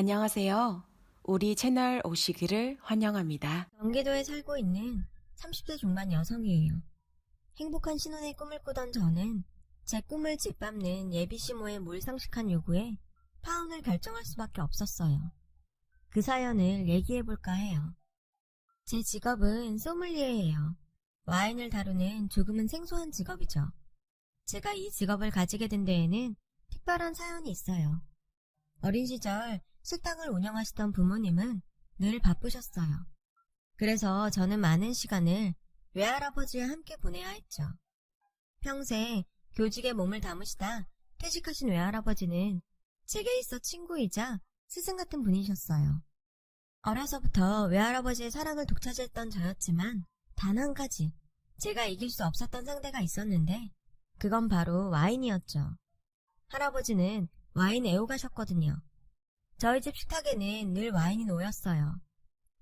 안녕하세요. 우리 채널 오시기를 환영합니다. 경기도에 살고 있는 30대 중반 여성이에요. 행복한 신혼의 꿈을 꾸던 저는 제 꿈을 짓밟는 예비시모의 몰상식한 요구에 파혼을 결정할 수밖에 없었어요. 그 사연을 얘기해볼까 해요. 제 직업은 소믈리에예요. 와인을 다루는 조금은 생소한 직업이죠. 제가 이 직업을 가지게 된 데에는 특별한 사연이 있어요. 어린 시절 식당을 운영하시던 부모님은 늘 바쁘셨어요. 그래서 저는 많은 시간을 외할아버지와 함께 보내야 했죠. 평생 교직에 몸을 담으시다 퇴직하신 외할아버지는 제게 있어 친구이자 스승 같은 분이셨어요. 어려서부터 외할아버지의 사랑을 독차지했던 저였지만 단 한 가지 제가 이길 수 없었던 상대가 있었는데 그건 바로 와인이었죠. 할아버지는 와인 애호가셨거든요. 저희 집 식탁에는 늘 와인이 놓였어요.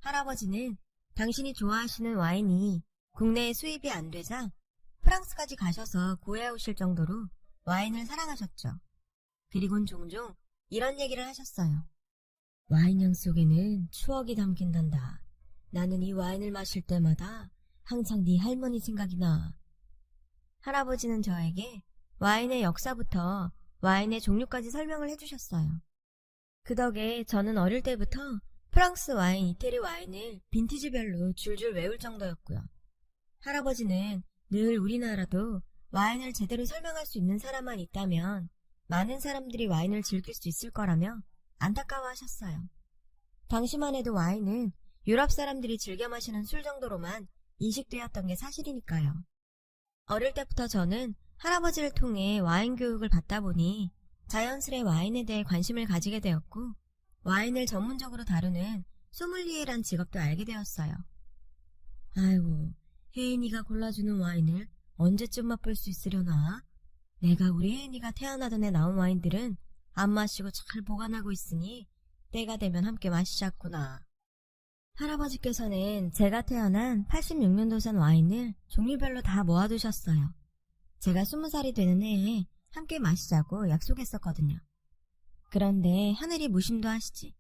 할아버지는 당신이 좋아하시는 와인이 국내에 수입이 안 되자 프랑스까지 가셔서 구해오실 정도로 와인을 사랑하셨죠. 그리곤 종종 이런 얘기를 하셨어요. 와인향 속에는 추억이 담긴단다. 나는 이 와인을 마실 때마다 항상 네 할머니 생각이 나. 할아버지는 저에게 와인의 역사부터 와인의 종류까지 설명을 해주셨어요. 그 덕에 저는 어릴 때부터 프랑스 와인, 이태리 와인을 빈티지별로 줄줄 외울 정도였고요. 할아버지는 늘 우리나라도 와인을 제대로 설명할 수 있는 사람만 있다면 많은 사람들이 와인을 즐길 수 있을 거라며 안타까워하셨어요. 당시만 해도 와인은 유럽 사람들이 즐겨 마시는 술 정도로만 인식되었던 게 사실이니까요. 어릴 때부터 저는 할아버지를 통해 와인 교육을 받다 보니 자연스레 와인에 대해 관심을 가지게 되었고 와인을 전문적으로 다루는 소믈리에란 직업도 알게 되었어요. 아이고, 혜인이가 골라주는 와인을 언제쯤 맛볼 수 있으려나? 내가 우리 혜인이가 태어나던 해 나온 와인들은 안 마시고 잘 보관하고 있으니 때가 되면 함께 마시자꾸나. 할아버지께서는 제가 태어난 86년도산 와인을 종류별로 다 모아두셨어요. 제가 20살이 되는 해에 함께 마시자고 약속했었거든요. 그런데 하늘이 무심도 하시지.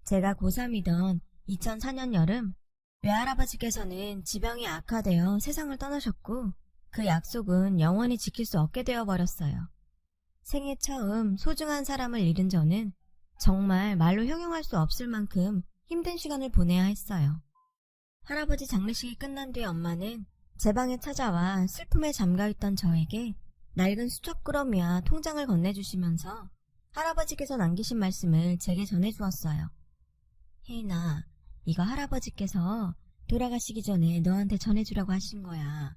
제가 고3이던 2004년 여름 외할아버지께서는 지병이 악화되어 세상을 떠나셨고 그 약속은 영원히 지킬 수 없게 되어버렸어요. 생애 처음 소중한 사람을 잃은 저는 정말 말로 형용할 수 없을 만큼 힘든 시간을 보내야 했어요. 할아버지 장례식이 끝난 뒤에 엄마는 제 방에 찾아와 슬픔에 잠겨있던 저에게 낡은 수첩꾸러미와 통장을 건네주시면서 할아버지께서 남기신 말씀을 제게 전해주었어요. 혜인아, 이거 할아버지께서 돌아가시기 전에 너한테 전해주라고 하신 거야.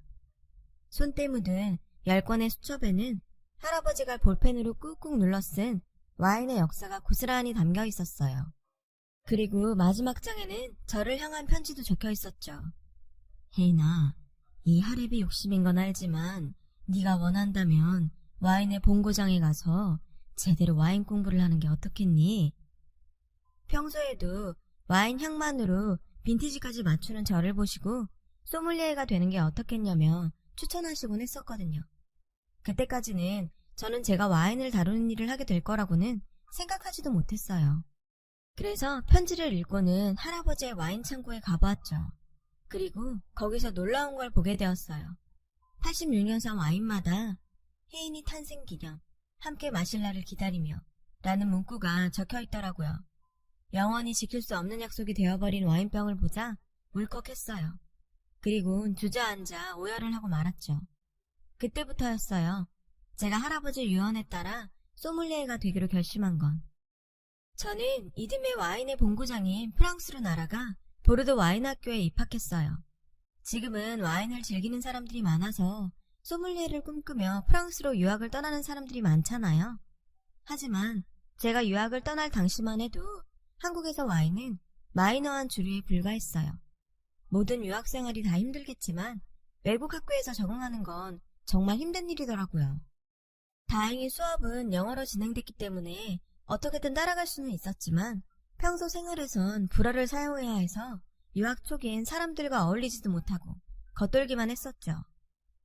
손때 묻은 10권의 수첩에는 할아버지가 볼펜으로 꾹꾹 눌러 쓴 와인의 역사가 고스란히 담겨 있었어요. 그리고 마지막 장에는 저를 향한 편지도 적혀 있었죠. 혜인아, 이 할애비 욕심인 건 알지만 네가 원한다면 와인의 본고장에 가서 제대로 와인 공부를 하는 게 어떻겠니? 평소에도 와인 향만으로 빈티지까지 맞추는 저를 보시고 소믈리에가 되는 게 어떻겠냐며 추천하시곤 했었거든요. 그때까지는 저는 제가 와인을 다루는 일을 하게 될 거라고는 생각하지도 못했어요. 그래서 편지를 읽고는 할아버지의 와인 창고에 가보았죠. 그리고 거기서 놀라운 걸 보게 되었어요. 86년산 와인마다 혜인이 탄생 기념, 함께 마실 날을 기다리며 라는 문구가 적혀 있더라고요. 영원히 지킬 수 없는 약속이 되어버린 와인병을 보자 울컥했어요. 그리고 주저앉아 오열을 하고 말았죠. 그때부터였어요. 제가 할아버지 유언에 따라 소믈리에가 되기로 결심한 건. 저는 이듬해 와인의 본고장인 프랑스로 날아가 보르도 와인학교에 입학했어요. 지금은 와인을 즐기는 사람들이 많아서 소믈리에를 꿈꾸며 프랑스로 유학을 떠나는 사람들이 많잖아요. 하지만 제가 유학을 떠날 당시만 해도 한국에서 와인은 마이너한 주류에 불과했어요. 모든 유학생활이 다 힘들겠지만 외국 학교에서 적응하는 건 정말 힘든 일이더라고요. 다행히 수업은 영어로 진행됐기 때문에 어떻게든 따라갈 수는 있었지만 평소 생활에선 불어를 사용해야 해서 유학 초기엔 사람들과 어울리지도 못하고 겉돌기만 했었죠.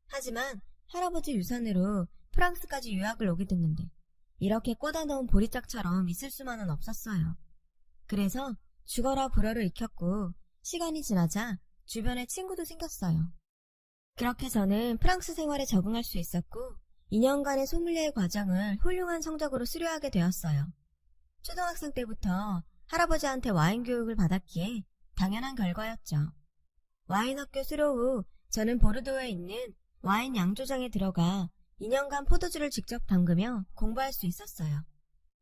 하지만 할아버지 유산으로 프랑스까지 유학을 오게 됐는데 이렇게 꽂아놓은 보리짝처럼 있을 수만은 없었어요. 그래서 죽어라 불어를 익혔고 시간이 지나자 주변에 친구도 생겼어요. 그렇게 저는 프랑스 생활에 적응할 수 있었고 2년간의 소믈리에 과정을 훌륭한 성적으로 수료하게 되었어요. 초등학생 때부터 할아버지한테 와인 교육을 받았기에 당연한 결과였죠. 와인 학교 수료 후 저는 보르도에 있는 와인 양조장에 들어가 2년간 포도주를 직접 담그며 공부할 수 있었어요.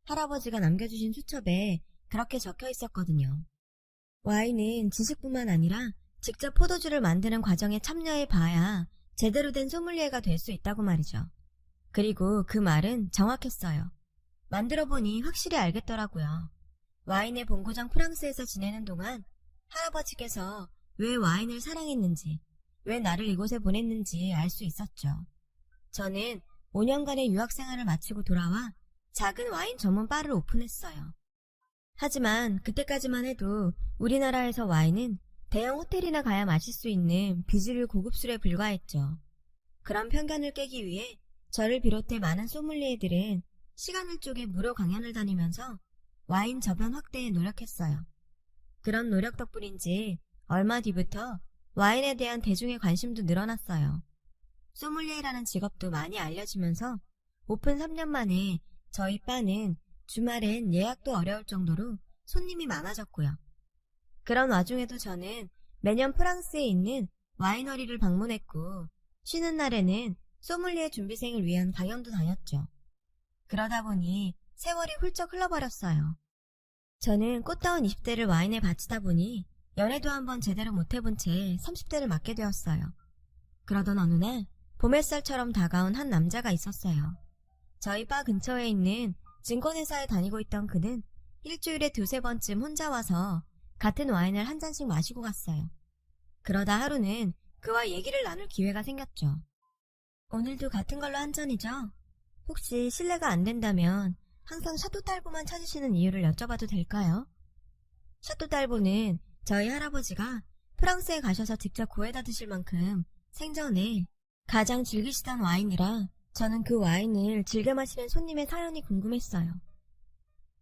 할아버지가 남겨주신 수첩에 그렇게 적혀 있었거든요. 와인은 지식뿐만 아니라 직접 포도주를 만드는 과정에 참여해 봐야 제대로 된 소믈리에가 될 수 있다고 말이죠. 그리고 그 말은 정확했어요. 만들어 보니 확실히 알겠더라고요. 와인의 본고장 프랑스에서 지내는 동안 할아버지께서 왜 와인을 사랑했는지, 왜 나를 이곳에 보냈는지 알 수 있었죠. 저는 5년간의 유학생활을 마치고 돌아와 작은 와인 전문 바를 오픈했어요. 하지만 그때까지만 해도 우리나라에서 와인은 대형 호텔이나 가야 마실 수 있는 비주류 고급 술에 불과했죠. 그런 편견을 깨기 위해 저를 비롯해 많은 소믈리에들은 시간을 쪼개 무료 강연을 다니면서 와인 저변 확대에 노력했어요. 그런 노력 덕분인지 얼마 뒤부터 와인에 대한 대중의 관심도 늘어났어요. 소믈리에라는 직업도 많이 알려지면서 오픈 3년 만에 저희 바는 주말엔 예약도 어려울 정도로 손님이 많아졌고요. 그런 와중에도 저는 매년 프랑스에 있는 와이너리를 방문했고 쉬는 날에는 소믈리에 준비생을 위한 강연도 다녔죠. 그러다 보니 세월이 훌쩍 흘러버렸어요. 저는 꽃다운 20대를 와인에 바치다 보니 연애도 한번 제대로 못해본 채 30대를 맞게 되었어요. 그러던 어느 날 봄 햇살처럼 다가온 한 남자가 있었어요. 저희 바 근처에 있는 증권회사에 다니고 있던 그는 일주일에 2-3번쯤 혼자 와서 같은 와인을 한 잔씩 마시고 갔어요. 그러다 하루는 그와 얘기를 나눌 기회가 생겼죠. 오늘도 같은 걸로 한 잔이죠? 혹시 실례가 안 된다면 항상 샤토탈보만 찾으시는 이유를 여쭤봐도 될까요? 샤토탈보는 저희 할아버지가 프랑스에 가셔서 직접 구해다 드실 만큼 생전에 가장 즐기시던 와인이라 저는 그 와인을 즐겨 마시는 손님의 사연이 궁금했어요.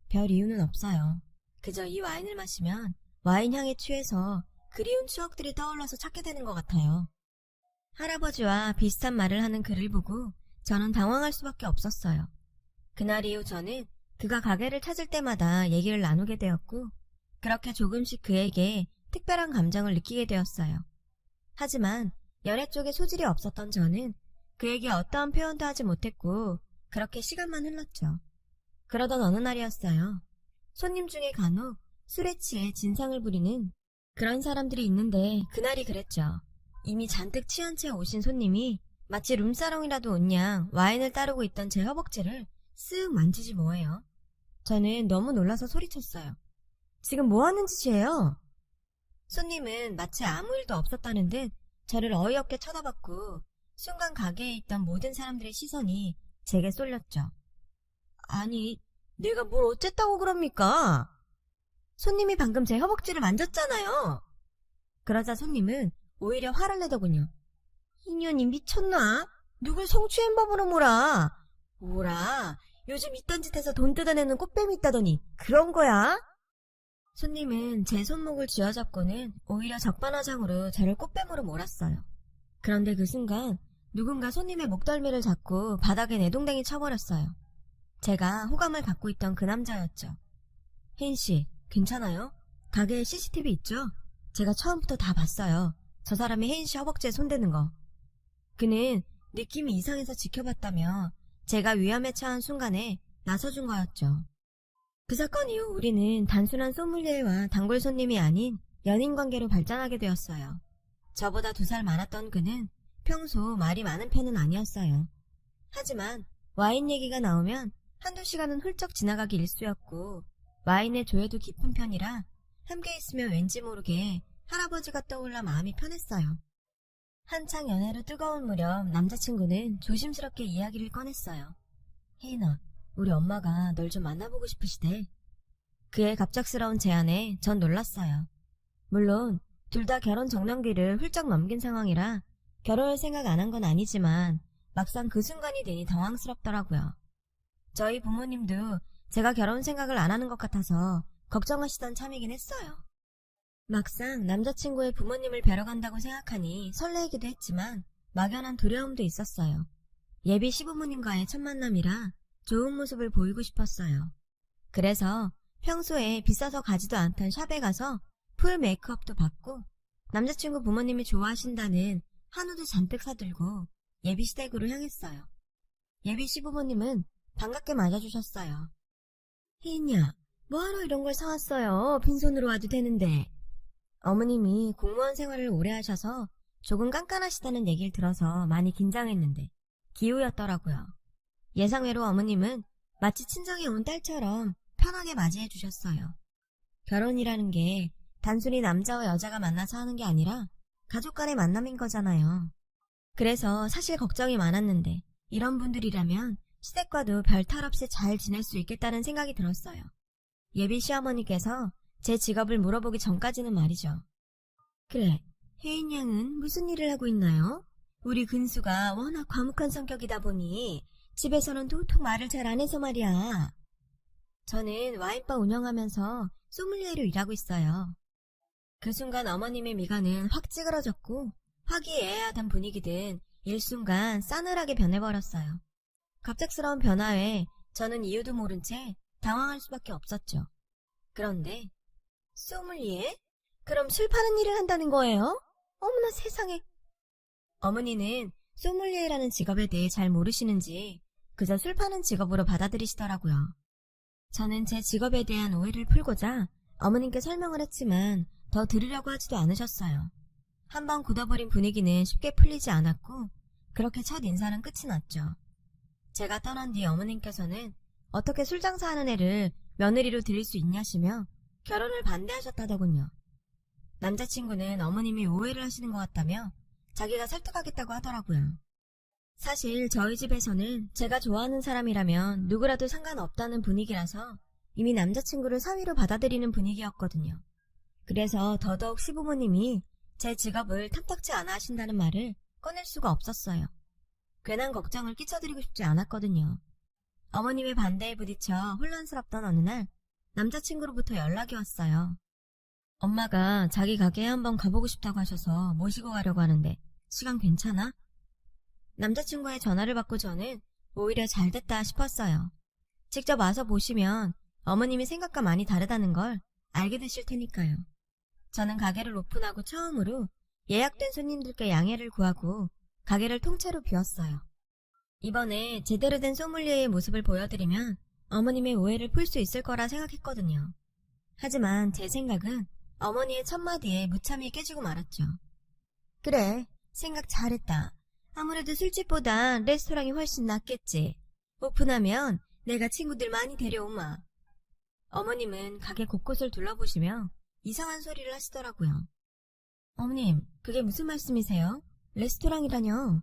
별 이유는 없어요. 그저 이 와인을 마시면 와인 향에 취해서 그리운 추억들이 떠올라서 찾게 되는 것 같아요. 할아버지와 비슷한 말을 하는 그를 보고 저는 당황할 수밖에 없었어요. 그날 이후 저는 그가 가게를 찾을 때마다 얘기를 나누게 되었고 그렇게 조금씩 그에게 특별한 감정을 느끼게 되었어요. 하지만 연애 쪽에 소질이 없었던 저는 그에게 어떠한 표현도 하지 못했고 그렇게 시간만 흘렀죠. 그러던 어느 날이었어요. 손님 중에 간혹 술에 취해 진상을 부리는 그런 사람들이 있는데 그날이 그랬죠. 이미 잔뜩 취한 채 오신 손님이 마치 룸사롱이라도 온 양 와인을 따르고 있던 제 허벅지를 쓱 만지지 뭐예요. 저는 너무 놀라서 소리쳤어요. 지금 뭐 하는 짓이에요? 손님은 마치 아무 일도 없었다는 듯 저를 어이없게 쳐다봤고 순간 가게에 있던 모든 사람들의 시선이 제게 쏠렸죠. 아니, 내가 뭘 어쨌다고 그럽니까? 손님이 방금 제 허벅지를 만졌잖아요. 그러자 손님은 오히려 화를 내더군요. 이년이 미쳤나? 누굴 성추행 법으로 몰아? 뭐라, 요즘 이딴 짓해서 돈 뜯어내는 꽃뱀이 있다더니 그런 거야? 손님은 제 손목을 쥐어잡고는 오히려 적반하장으로 저를 꽃뱀으로 몰았어요. 그런데 그 순간 누군가 손님의 목덜미를 잡고 바닥에 내동댕이 쳐버렸어요. 제가 호감을 갖고 있던 그 남자였죠. 혜인씨, 괜찮아요? 가게에 CCTV 있죠? 제가 처음부터 다 봤어요. 저 사람이 혜인씨 허벅지에 손대는 거. 그는 느낌이 이상해서 지켜봤다며 제가 위험에 처한 순간에 나서준 거였죠. 그 사건 이후 우리는 단순한 소믈리에와 단골 손님이 아닌 연인관계로 발전하게 되었어요. 저보다 2살 많았던 그는 평소 말이 많은 편은 아니었어요. 하지만 와인 얘기가 나오면 한두 시간은 훌쩍 지나가기 일쑤였고 와인의 조예도 깊은 편이라 함께 있으면 왠지 모르게 할아버지가 떠올라 마음이 편했어요. 한창 연애로 뜨거운 무렵 남자친구는 조심스럽게 이야기를 꺼냈어요. 혜인아, 우리 엄마가 널 좀 만나보고 싶으시대. 그의 갑작스러운 제안에 전 놀랐어요. 물론 둘 다 결혼 정년기를 훌쩍 넘긴 상황이라 결혼을 생각 안 한 건 아니지만 막상 그 순간이 되니 당황스럽더라고요. 저희 부모님도 제가 결혼 생각을 안 하는 것 같아서 걱정하시던 참이긴 했어요. 막상 남자친구의 부모님을 뵈러 간다고 생각하니 설레이기도 했지만 막연한 두려움도 있었어요. 예비 시부모님과의 첫 만남이라 좋은 모습을 보이고 싶었어요. 그래서 평소에 비싸서 가지도 않던 샵에 가서 풀 메이크업도 받고 남자친구 부모님이 좋아하신다는 한우도 잔뜩 사들고 예비 시댁으로 향했어요. 예비 시부모님은 반갑게 맞아주셨어요. 혜인야, 뭐하러 이런 걸 사왔어요? 빈손으로 와도 되는데. 어머님이 공무원 생활을 오래 하셔서 조금 깐깐하시다는 얘기를 들어서 많이 긴장했는데 기우였더라고요. 예상외로 어머님은 마치 친정에 온 딸처럼 편하게 맞이해 주셨어요. 결혼이라는 게 단순히 남자와 여자가 만나서 하는 게 아니라 가족 간의 만남인 거잖아요. 그래서 사실 걱정이 많았는데 이런 분들이라면 시댁과도 별 탈 없이 잘 지낼 수 있겠다는 생각이 들었어요. 예비 시어머니께서 제 직업을 물어보기 전까지는 말이죠. 그래, 혜인 양은 무슨 일을 하고 있나요? 우리 근수가 워낙 과묵한 성격이다 보니 집에서는 도통 말을 잘 안 해서 말이야. 저는 와인바 운영하면서 소믈리에로 일하고 있어요. 그 순간 어머님의 미간은 확 찌그러졌고 화기애애하던 분위기든 일순간 싸늘하게 변해버렸어요. 갑작스러운 변화에 저는 이유도 모른 채 당황할 수밖에 없었죠. 그런데 소믈리에? 그럼 술 파는 일을 한다는 거예요? 어머나 세상에. 어머니는 소믈리에라는 직업에 대해 잘 모르시는지 그저 술 파는 직업으로 받아들이시더라고요. 저는 제 직업에 대한 오해를 풀고자 어머님께 설명을 했지만 더 들으려고 하지도 않으셨어요. 한번 굳어버린 분위기는 쉽게 풀리지 않았고 그렇게 첫 인사는 끝이 났죠. 제가 떠난 뒤 어머님께서는 어떻게 술 장사하는 애를 며느리로 들일 수 있냐시며 결혼을 반대하셨다더군요. 남자친구는 어머님이 오해를 하시는 것 같다며 자기가 설득하겠다고 하더라고요. 사실 저희 집에서는 제가 좋아하는 사람이라면 누구라도 상관없다는 분위기라서 이미 남자친구를 사위로 받아들이는 분위기였거든요. 그래서 더더욱 시부모님이 제 직업을 탐탁치 않아 하신다는 말을 꺼낼 수가 없었어요. 괜한 걱정을 끼쳐드리고 싶지 않았거든요. 어머님의 반대에 부딪혀 혼란스럽던 어느 날 남자친구로부터 연락이 왔어요. 엄마가 자기 가게에 한번 가보고 싶다고 하셔서 모시고 가려고 하는데 시간 괜찮아? 남자친구의 전화를 받고 저는 오히려 잘됐다 싶었어요. 직접 와서 보시면 어머님이 생각과 많이 다르다는 걸 알게 되실 테니까요. 저는 가게를 오픈하고 처음으로 예약된 손님들께 양해를 구하고 가게를 통째로 비웠어요. 이번에 제대로 된 소믈리에의 모습을 보여드리면 어머님의 오해를 풀 수 있을 거라 생각했거든요. 하지만 제 생각은 어머니의 첫마디에 무참히 깨지고 말았죠. 그래, 생각 잘했다. 아무래도 술집보다 레스토랑이 훨씬 낫겠지. 오픈하면 내가 친구들 많이 데려오마. 어머님은 가게 곳곳을 둘러보시며 이상한 소리를 하시더라고요. 어머님, 그게 무슨 말씀이세요? 레스토랑이라뇨?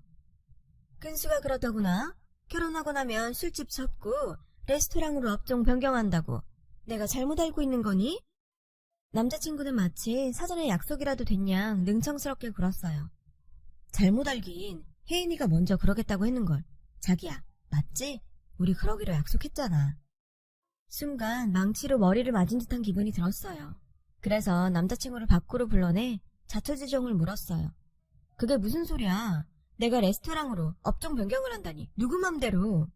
근수가 그러더구나. 결혼하고 나면 술집 접고 레스토랑으로 업종 변경한다고. 내가 잘못 알고 있는 거니? 남자친구는 마치 사전에 약속이라도 됐냐 능청스럽게 굴었어요. 잘못 알긴 혜인이가 먼저 그러겠다고 했는걸. 자기야, 맞지? 우리 그러기로 약속했잖아. 순간 망치로 머리를 맞은 듯한 기분이 들었어요. 그래서 남자친구를 밖으로 불러내 자초지종을 물었어요. 그게 무슨 소리야? 내가 레스토랑으로 업종 변경을 한다니 누구 맘대로.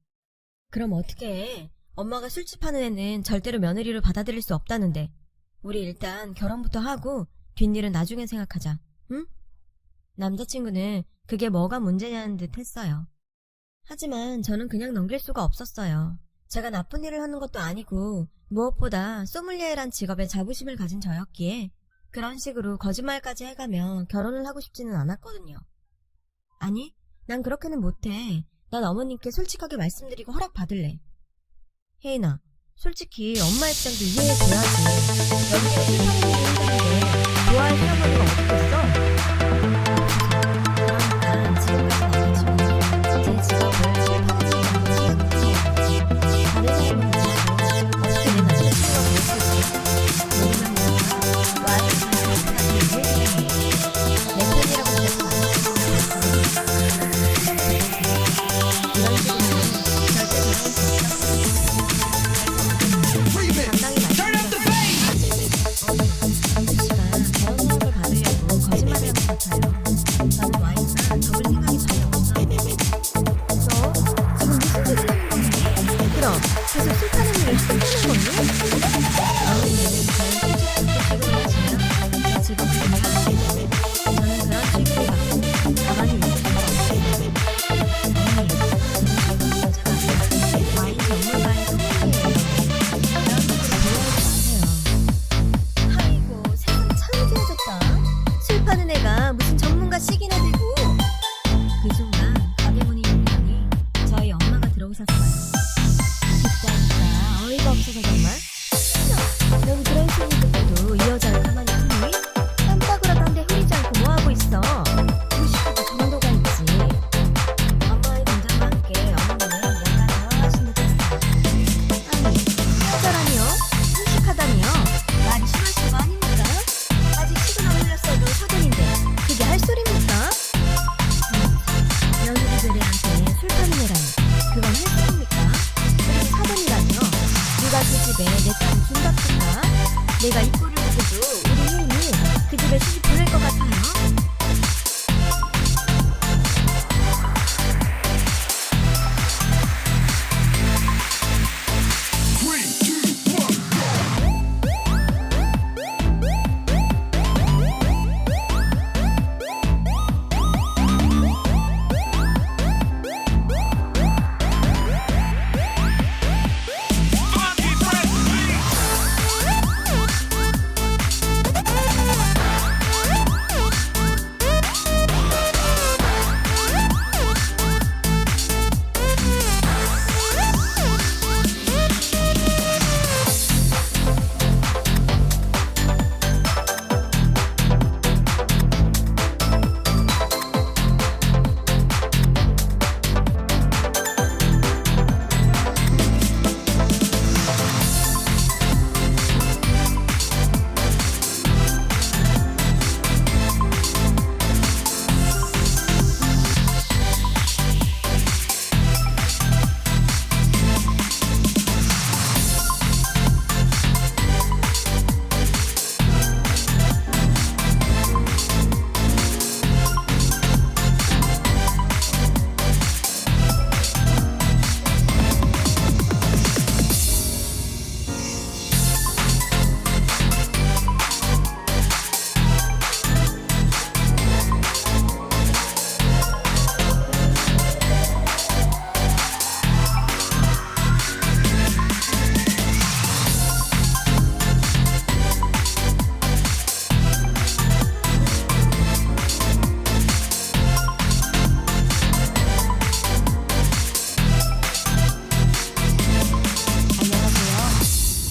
그럼 어떻게 해? 엄마가 술집 하는 애는 절대로 며느리로 받아들일 수 없다는데 우리 일단 결혼부터 하고 뒷일은 나중에 생각하자. 응? 남자친구는 그게 뭐가 문제냐는 듯 했어요. 하지만 저는 그냥 넘길 수가 없었어요. 제가 나쁜 일을 하는 것도 아니고 무엇보다 소믈리에란 직업에 자부심을 가진 저였기에 그런 식으로 거짓말까지 해가며 결혼을 하고 싶지는 않았거든요. 아니, 난 그렇게는 못해. 난 어머님께 솔직하게 말씀드리고 허락받을래. 혜인아, 솔직히 엄마 입장도 이해해줘야지. 여기에 술파는 일을 한다는 게 좋아할 시어머니가 어딨겠어? 그러니까 지금까지 남자친구는 제 직업을 술파는 직업으로 생각했지. 다른 사람은 몰라도 어떻게 내 남자친구가 그럴 수 있지? 모르면 모르나 와인 술파는 일을 해. 내 편이라고 그래서 이런 식으로는 절대 결혼할 수 없었어요. 당당히 말씀드렸어요. 내가 이 꼴을 보고도 우리 혜인이 그 집에 시집 보낼 것 같아요?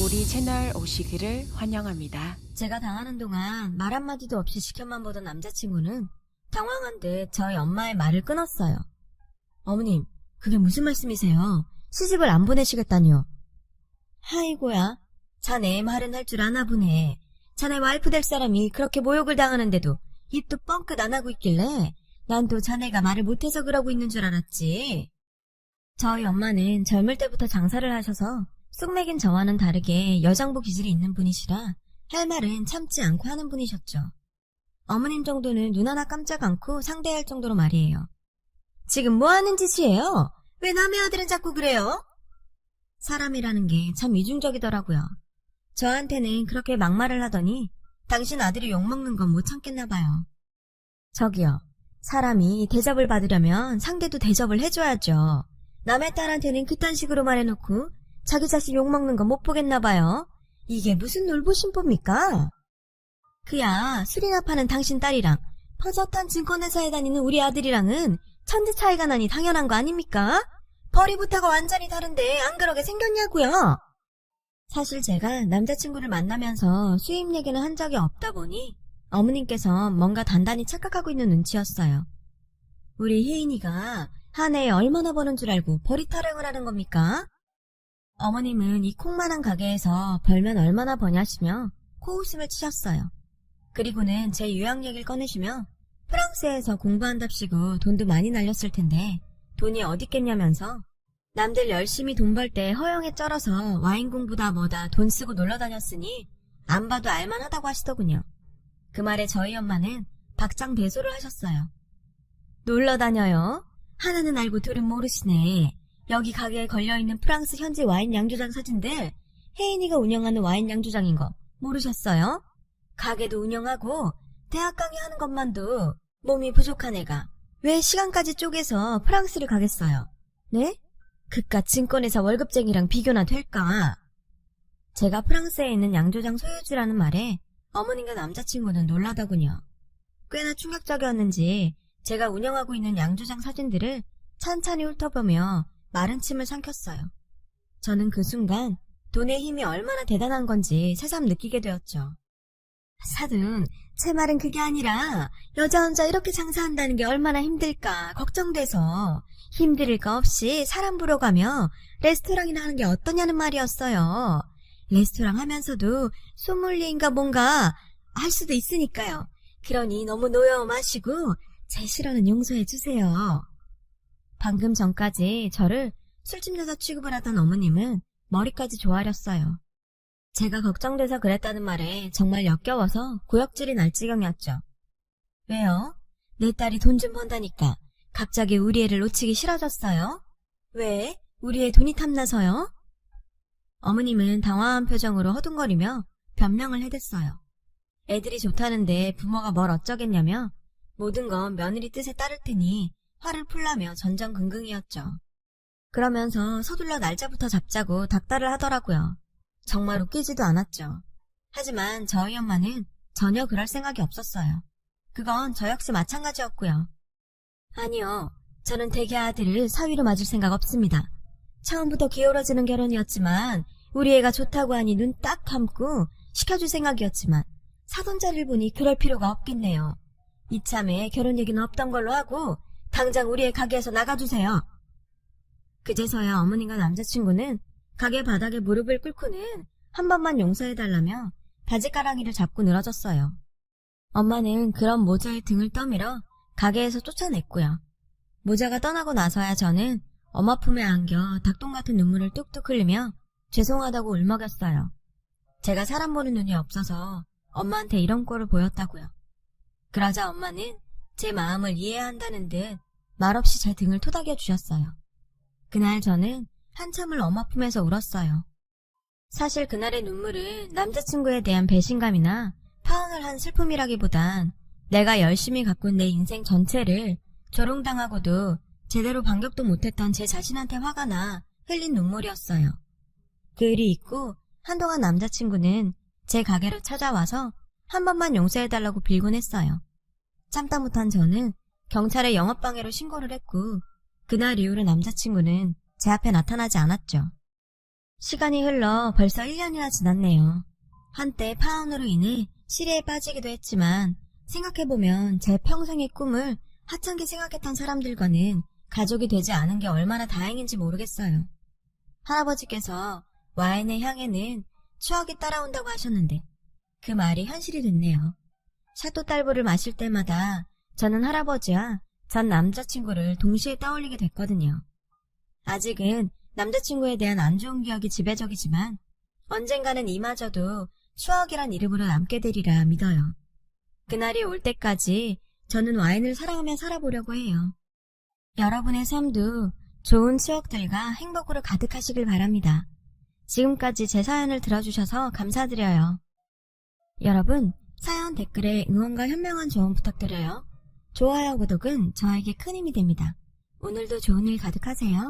우리 채널 오시기를 환영합니다. 제가 당하는 동안 말 한마디도 없이 지켜만 보던 남자친구는 당황한 듯 저희 엄마의 말을 끊었어요. 어머님, 그게 무슨 말씀이세요? 시집을 안 보내시겠다니요? 아이고야, 자네 말은 할 줄 아나 보네. 자네 와이프 될 사람이 그렇게 모욕을 당하는데도 입도 뻥끗 안 하고 있길래 난 또 자네가 말을 못해서 그러고 있는 줄 알았지. 저희 엄마는 젊을 때부터 장사를 하셔서 쑥맥인 저와는 다르게 여장부 기질이 있는 분이시라 할 말은 참지 않고 하는 분이셨죠. 어머님 정도는 눈 하나 깜짝 않고 상대할 정도로 말이에요. 지금 뭐 하는 짓이에요? 왜 남의 아들은 자꾸 그래요? 사람이라는 게 참 이중적이더라고요. 저한테는 그렇게 막말을 하더니 당신 아들이 욕먹는 건 못 참겠나 봐요. 저기요, 사람이 대접을 받으려면 상대도 대접을 해줘야죠. 남의 딸한테는 그딴 식으로 말해놓고 자기 자식 욕먹는 거 못 보겠나 봐요. 이게 무슨 놀부심보입니까? 그야 술이나 파는 당신 딸이랑 퍼젓한 증권회사에 다니는 우리 아들이랑은 천지 차이가 나니 당연한 거 아닙니까? 벌이부터가 완전히 다른데 안 그러게 생겼냐고요. 사실 제가 남자친구를 만나면서 수입 얘기는 한 적이 없다 보니 어머님께서 뭔가 단단히 착각하고 있는 눈치였어요. 우리 혜인이가 한 해에 얼마나 버는 줄 알고 벌이 타령을 하는 겁니까? 어머님은 이 콩만한 가게에서 벌면 얼마나 버냐시며 코웃음을 치셨어요. 그리고는 제 유학 얘기를 꺼내시며 프랑스에서 공부한답시고 돈도 많이 날렸을 텐데 돈이 어딨겠냐면서 남들 열심히 돈 벌 때 허영에 쩔어서 와인 공부다 뭐다 돈 쓰고 놀러 다녔으니 안 봐도 알만하다고 하시더군요. 그 말에 저희 엄마는 박장대소를 하셨어요. 놀러 다녀요? 하나는 알고 둘은 모르시네. 여기 가게에 걸려있는 프랑스 현지 와인 양조장 사진들 혜인이가 운영하는 와인 양조장인 거 모르셨어요? 가게도 운영하고 대학 강의하는 것만도 몸이 부족한 애가 왜 시간까지 쪼개서 프랑스를 가겠어요? 네? 그깟 증권회사 월급쟁이랑 비교나 될까? 제가 프랑스에 있는 양조장 소유주라는 말에 어머님과 남자친구는 놀라더군요. 꽤나 충격적이었는지 제가 운영하고 있는 양조장 사진들을 찬찬히 훑어보며 마른 침을 삼켰어요. 저는 그 순간 돈의 힘이 얼마나 대단한 건지 새삼 느끼게 되었죠. 사돈, 제 말은 그게 아니라 여자 혼자 이렇게 장사한다는 게 얼마나 힘들까 걱정돼서 힘들 거 없이 사람 보러 가며 레스토랑이나 하는 게 어떠냐는 말이었어요. 레스토랑 하면서도 소믈리에인가 뭔가 할 수도 있으니까요. 그러니 너무 노여워 마시고 제 실언은 용서해 주세요. 방금 전까지 저를 술집 여자 취급을 하던 어머님은 머리까지 조아렸어요. 제가 걱정돼서 그랬다는 말에 정말 역겨워서 구역질이 날 지경이었죠. 왜요? 내 딸이 돈 좀 번다니까 갑자기 우리 애를 놓치기 싫어졌어요? 왜? 우리 애 돈이 탐나서요? 어머님은 당황한 표정으로 허둥거리며 변명을 해댔어요. 애들이 좋다는데 부모가 뭘 어쩌겠냐며 모든 건 며느리 뜻에 따를 테니 화를 풀라며 전전긍긍이었죠. 그러면서 서둘러 날짜부터 잡자고 닥달을 하더라고요. 정말 웃기지도 않았죠. 하지만 저희 엄마는 전혀 그럴 생각이 없었어요. 그건 저 역시 마찬가지였고요. 아니요, 저는 대개 아들을 사위로 맞을 생각 없습니다. 처음부터 기울어지는 결혼이었지만 우리 애가 좋다고 하니 눈 딱 감고 시켜줄 생각이었지만 사돈자리를 보니 그럴 필요가 없겠네요. 이참에 결혼 얘기는 없던 걸로 하고 당장 우리 애 가게에서 나가주세요. 그제서야 어머님과 남자친구는 가게 바닥에 무릎을 꿇고는 한 번만 용서해달라며 바지가랑이를 잡고 늘어졌어요. 엄마는 그런 모자에 등을 떠밀어 가게에서 쫓아냈고요. 모자가 떠나고 나서야 저는 엄마 품에 안겨 닭똥 같은 눈물을 뚝뚝 흘리며 죄송하다고 울먹였어요. 제가 사람 보는 눈이 없어서 엄마한테 이런 꼴을 보였다고요. 그러자 엄마는 제 마음을 이해한다는 듯 말없이 제 등을 토닥여 주셨어요. 그날 저는 한참을 엄마 품에서 울었어요. 사실 그날의 눈물은 남자친구에 대한 배신감이나 파혼을 한 슬픔이라기보단 내가 열심히 가꾼 내 인생 전체를 조롱당하고도 제대로 반격도 못했던 제 자신한테 화가 나 흘린 눈물이었어요. 그 일이 있고 한동안 남자친구는 제 가게로 찾아와서 한 번만 용서해달라고 빌곤 했어요. 참다 못한 저는 경찰에 영업방해로 신고를 했고 그날 이후로 남자친구는 제 앞에 나타나지 않았죠. 시간이 흘러 벌써 1년이나 지났네요. 한때 파혼으로 인해 시리에 빠지기도 했지만 생각해보면 제 평생의 꿈을 하찮게 생각했던 사람들과는 가족이 되지 않은 게 얼마나 다행인지 모르겠어요. 할아버지께서 와인의 향에는 추억이 따라온다고 하셨는데 그 말이 현실이 됐네요. 샤또 딸보를 마실 때마다 저는 할아버지와 전 남자친구를 동시에 떠올리게 됐거든요. 아직은 남자친구에 대한 안 좋은 기억이 지배적이지만 언젠가는 이마저도 추억이란 이름으로 남게 되리라 믿어요. 그날이 올 때까지 저는 와인을 사랑하며 살아보려고 해요. 여러분의 삶도 좋은 추억들과 행복으로 가득하시길 바랍니다. 지금까지 제 사연을 들어주셔서 감사드려요. 여러분, 사연 댓글에 응원과 현명한 조언 부탁드려요. 좋아요, 구독은 저에게 큰 힘이 됩니다. 오늘도 좋은 일 가득하세요.